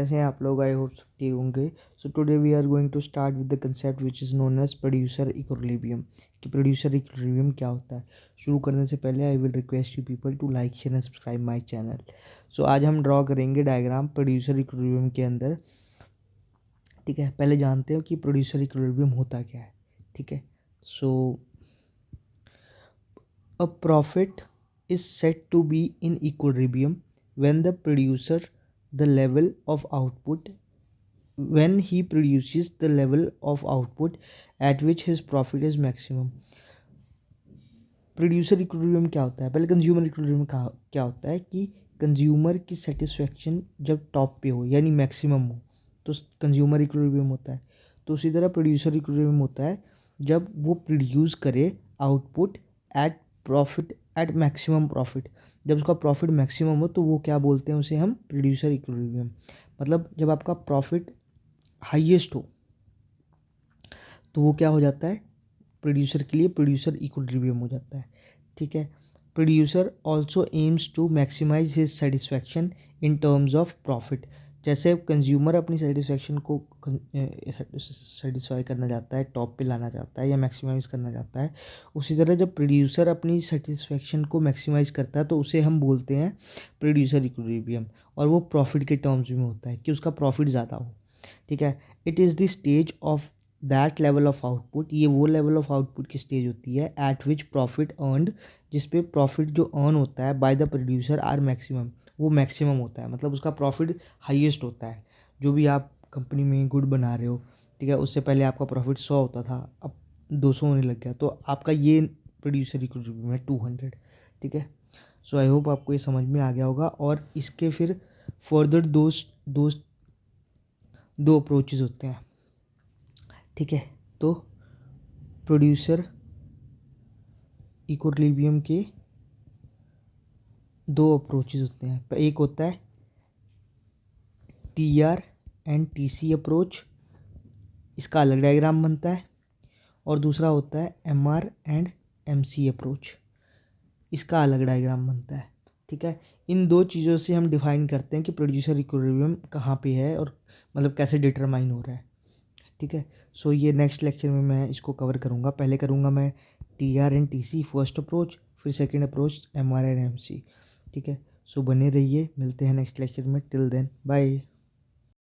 कैसे हैं आप लोग? आई होप सब ठीक होंगे। So today we are going to start with the concept which is known as producer equilibrium. कि प्रोड्यूसर इक्विलिब्रियम क्या होता है। शुरू करने से पहले I will request you people to like share and subscribe my channel. So आज हम ड्रॉ करेंगे डायग्राम प्रोड्यूसर इक्विलिब्रियम के अंदर। ठीक है, पहले जानते हो कि प्रोड्यूसर इक्विलिब्रियम होता क्या है। ठीक है, सो a profit is said to be in equilibrium when the producer the level of output when he produces the level of output at which his profit is maximum। Producer equilibrium क्या होता है? पहले consumer equilibrium क्या होता है कि consumer की satisfaction जब टॉप पे हो यानी मैक्सिमम हो तो कंज्यूमर इक्विलिब्रियम होता है। तो उसी तरह प्रोड्यूसर इक्विलिब्रियम होता है जब वो प्रोड्यूस करे output at profit at maximum profit. जब उसका प्रॉफिट मैक्सिमम हो तो वो क्या बोलते हैं, उसे हम प्रोड्यूसर इक्विलिब्रियम। मतलब जब आपका प्रॉफिट हाईएस्ट हो तो वो क्या हो जाता है, प्रोड्यूसर के लिए प्रोड्यूसर इक्विलिब्रियम हो जाता है। ठीक है, producer also aims to maximize his satisfaction in terms of profit. जैसे कंज्यूमर अपनी सेटिस्फैक्शन को सेटिस्फाई करना चाहता है, टॉप पे लाना चाहता है या मैक्सिमाइज करना चाहता है, उसी तरह जब प्रोड्यूसर अपनी सेटिस्फैक्शन को मैक्सिमाइज करता है तो उसे हम बोलते हैं प्रोड्यूसर इक्विलिब्रियम। और वो प्रॉफिट के टर्म्स में होता है कि उसका प्रॉफिट ज़्यादा हो। ठीक है, it is the stage of that level of output. ये वो लेवल ऑफ आउटपुट की स्टेज होती है एट विच प्रॉफिट अर्नड, जिस पे प्रॉफिट जो अर्न होता है by the producer are maximum, वो मैक्सिमम होता है। मतलब उसका प्रॉफिट हाईएस्ट होता है। जो भी आप कंपनी में गुड बना रहे हो, ठीक है, उससे पहले आपका प्रॉफिट 100 होता था, अब 200 होने लग गया, तो आपका ये प्रोड्यूसर इक्विलिब्रियम है 200। ठीक है, सो आई होप आपको ये समझ में आ गया होगा। और इसके फिर फर्दर दो अप्रोचेज होते हैं। ठीक है, तो प्रोड्यूसर इक्विलिब्रियम के दो अप्रोचेज होते हैं। एक होता है टीआर एंड टीसी अप्रोच, इसका अलग डायग्राम बनता है। और दूसरा होता है एमआर एंड एमसी अप्रोच, इसका अलग डायग्राम बनता है। ठीक है, इन दो चीज़ों से हम डिफाइन करते हैं कि प्रोड्यूसर इक्विलिब्रियम कहाँ पे है और मतलब कैसे डिटरमाइन हो रहा है। ठीक है, सो ये नेक्स्ट लेक्चर में मैं इसको कवर करूँगा। पहले करूँगा मैं TR and TC first approach, फिर second approach MR and MC. ठीक है, सो बने रहिए, मिलते हैं नेक्स्ट लेक्चर में। Till then bye.